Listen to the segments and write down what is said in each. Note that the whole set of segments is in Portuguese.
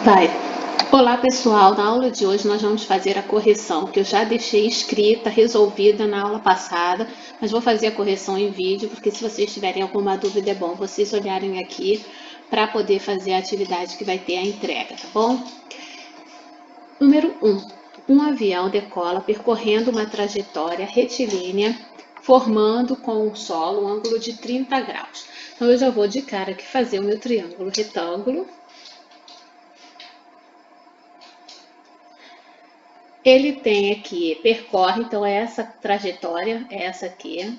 Vai. Olá pessoal, na aula de hoje nós vamos fazer a correção que eu já deixei escrita, resolvida na aula passada, mas vou fazer a correção em vídeo, porque se vocês tiverem alguma dúvida é bom vocês olharem aqui para poder fazer a atividade que vai ter a entrega, tá bom? Número 1. Um avião decola percorrendo uma trajetória retilínea, formando com o solo um ângulo de 30 graus. Então eu já vou de cara aqui fazer o meu triângulo retângulo. Ele tem aqui, percorre, então é essa trajetória, é essa aqui.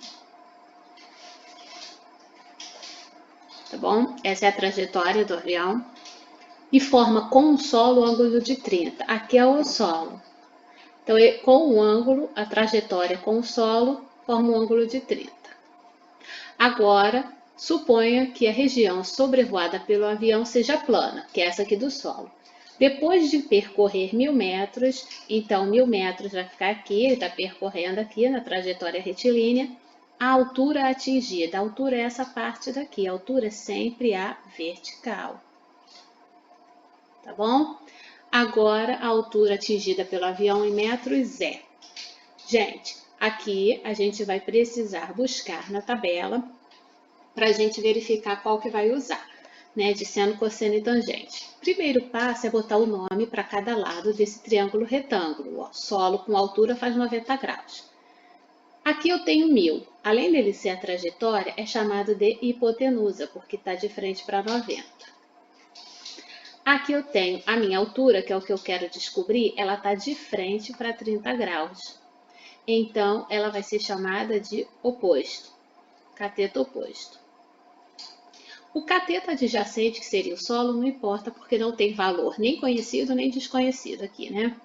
Tá bom? Essa é a trajetória do avião. E forma com o solo o ângulo de 30. Aqui é o solo. Então, com o ângulo, a trajetória com o solo, forma um ângulo de 30. Agora, suponha que a região sobrevoada pelo avião seja plana, que é essa aqui do solo. Depois de percorrer 1000 metros, então 1000 metros vai ficar aqui, ele está percorrendo aqui na trajetória retilínea, a altura atingida. A altura é essa parte daqui, a altura é sempre a vertical. Tá bom? Agora, a altura atingida pelo avião em metros é. Gente, aqui a gente vai precisar buscar na tabela para a gente verificar qual que vai usar. Né, de seno, cosseno e tangente. Primeiro passo é botar o nome para cada lado desse triângulo retângulo. O solo com altura faz 90 graus. Aqui eu tenho 1000. Além dele ser a trajetória, é chamado de hipotenusa, porque está de frente para 90. Aqui eu tenho a minha altura, que é o que eu quero descobrir, ela está de frente para 30 graus. Então, ela vai ser chamada de oposto, cateto oposto. O cateto adjacente, que seria o solo, não importa, porque não tem valor nem conhecido nem desconhecido aqui, né?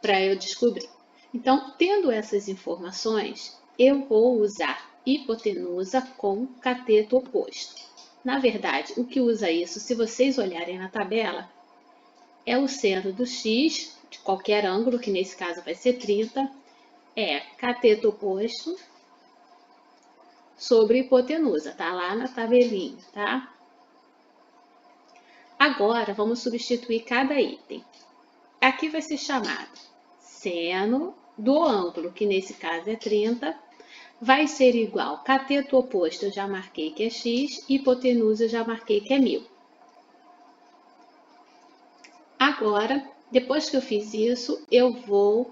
Para eu descobrir. Então, tendo essas informações, eu vou usar hipotenusa com cateto oposto. Na verdade, o que usa isso, se vocês olharem na tabela, é o seno do x, de qualquer ângulo, que nesse caso vai ser 30, é cateto oposto sobre hipotenusa, tá lá na tabelinha, tá? Agora, vamos substituir cada item. Aqui vai ser chamado seno do ângulo, que nesse caso é 30, vai ser igual cateto oposto, eu já marquei que é x, hipotenusa eu já marquei que é 1000. Agora, depois que eu fiz isso, eu vou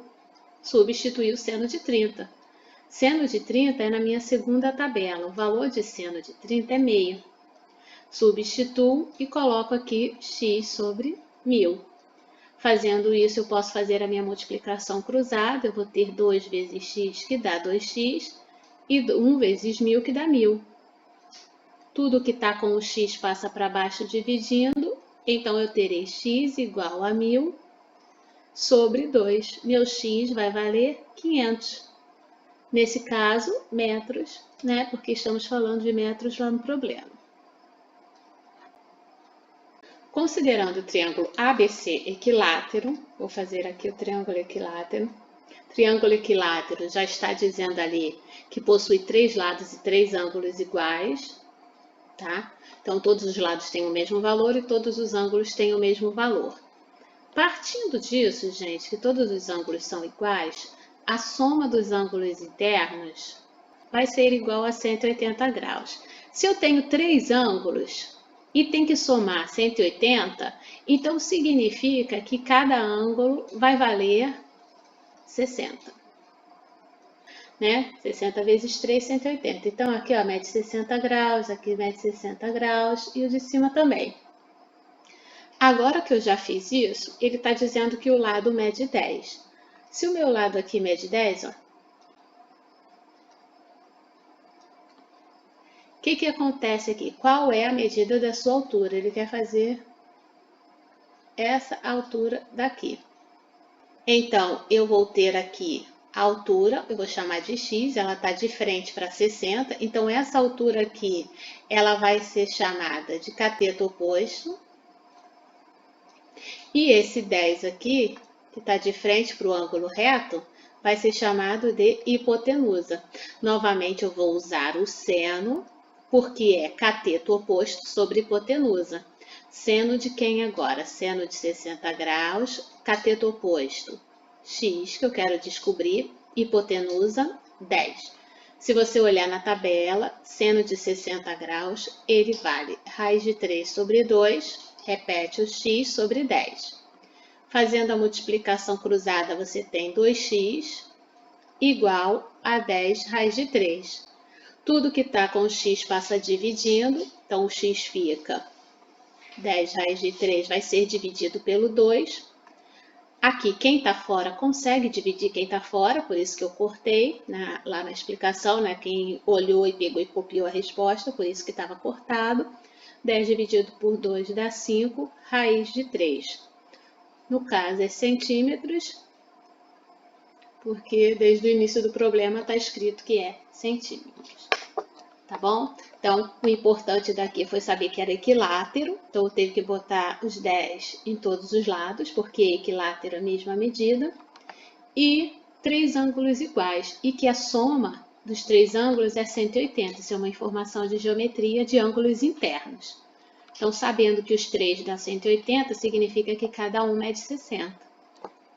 substituir o seno de 30. Seno de 30 é na minha segunda tabela. O valor de seno de 30 é meio. Substituo e coloco aqui x sobre 1000. Fazendo isso, eu posso fazer a minha multiplicação cruzada. Eu vou ter 2 vezes x, que dá 2x, e 1 vezes 1000, que dá 1000. Tudo que está com o x passa para baixo dividindo. Então, eu terei x igual a 1000 sobre 2. Meu x vai valer 500. Nesse caso, metros, né? Porque estamos falando de metros lá no problema. Considerando o triângulo ABC equilátero, vou fazer aqui o triângulo equilátero. Triângulo equilátero já está dizendo ali que possui 3 lados e 3 ângulos iguais, tá? Então, todos os lados têm o mesmo valor e todos os ângulos têm o mesmo valor. Partindo disso, gente, que todos os ângulos são iguais, a soma dos ângulos internos vai ser igual a 180 graus. Se eu tenho 3 ângulos e tem que somar 180, então significa que cada ângulo vai valer 60. Né? 60 vezes 3, 180. Então, aqui ó, mede 60 graus, aqui mede 60 graus e o de cima também. Agora que eu já fiz isso, ele está dizendo que o lado mede 10. Se o meu lado aqui mede 10, ó, o que acontece aqui? Qual é a medida da sua altura? Ele quer fazer essa altura daqui. Então, eu vou ter aqui a altura, eu vou chamar de x, ela está de frente para 60. Então, essa altura aqui, ela vai ser chamada de cateto oposto. E esse 10 aqui, que está de frente para o ângulo reto, vai ser chamado de hipotenusa. Novamente, eu vou usar o seno, porque é cateto oposto sobre hipotenusa. Seno de quem agora? Seno de 60 graus, cateto oposto, x, que eu quero descobrir, hipotenusa, 10. Se você olhar na tabela, seno de 60 graus, ele vale raiz de 3 sobre 2, repete o x sobre 10. Fazendo a multiplicação cruzada, você tem 2x igual a 10 raiz de 3. Tudo que está com o x passa dividindo, então o x fica 10 raiz de 3 vai ser dividido pelo 2. Aqui, quem está fora consegue dividir quem está fora, por isso que eu cortei lá na explicação, né? Quem olhou e pegou e copiou a resposta, por isso que estava cortado. 10 dividido por 2 dá 5, raiz de 3. No caso, é centímetros, porque desde o início do problema está escrito que é centímetros. Tá bom? Então, o importante daqui foi saber que era equilátero, então eu teve que botar os 10 em todos os lados, porque equilátero é a mesma medida, e 3 ângulos iguais, e que a soma dos 3 ângulos é 180, isso é uma informação de geometria de ângulos internos. Então, sabendo que os 3 dá 180, significa que cada um mede 60.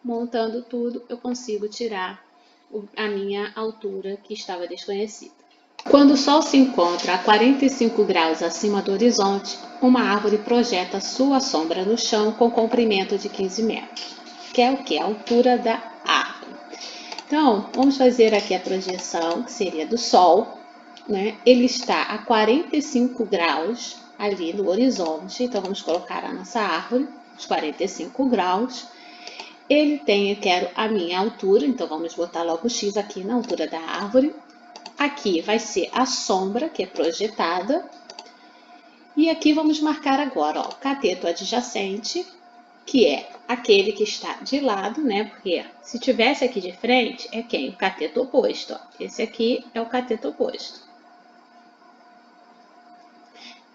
Montando tudo, eu consigo tirar a minha altura que estava desconhecida. Quando o Sol se encontra a 45 graus acima do horizonte, uma árvore projeta sua sombra no chão com comprimento de 15 metros, que é o que? A altura da árvore. Então, vamos fazer aqui a projeção, que seria do Sol, né? Ele está a 45 graus ali no horizonte, então vamos colocar a nossa árvore, os 45 graus. Ele tem, eu quero a minha altura, então vamos botar logo o x aqui na altura da árvore. Aqui vai ser a sombra, que é projetada. E aqui vamos marcar agora, ó, o cateto adjacente, que é aquele que está de lado, né? Porque se tivesse aqui de frente, é quem? O cateto oposto, ó. Esse aqui é o cateto oposto.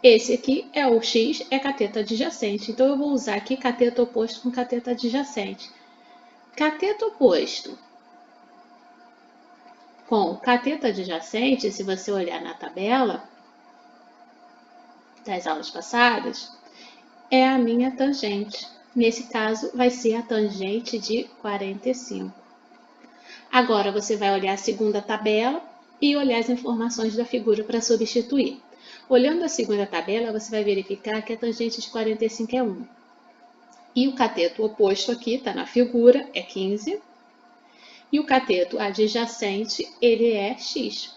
Esse aqui é o x, é cateto adjacente. Então, eu vou usar aqui cateto oposto com cateto adjacente. Cateto oposto com cateto adjacente, se você olhar na tabela das aulas passadas, é a minha tangente. Nesse caso, vai ser a tangente de 45. Agora, você vai olhar a segunda tabela e olhar as informações da figura para substituir. Olhando a segunda tabela, você vai verificar que a tangente de 45 é 1. E o cateto oposto aqui, está na figura, é 15. E o cateto adjacente, ele é x.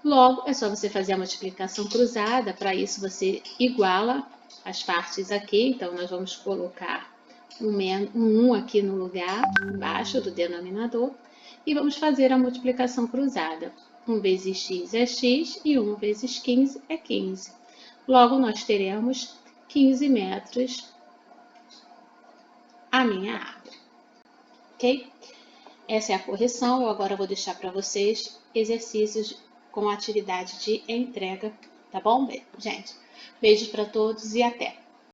Logo, é só você fazer a multiplicação cruzada. Para isso, você iguala as partes aqui. Então, nós vamos colocar um 1 aqui no lugar, embaixo do denominador. E vamos fazer a multiplicação cruzada. 1 vezes x é x e 1 vezes 15 é 15. Logo, nós teremos 15 metros a minha árvore. Ok? Essa é a correção. Eu agora vou deixar para vocês exercícios com atividade de entrega, tá bom, gente? Beijos para todos e até!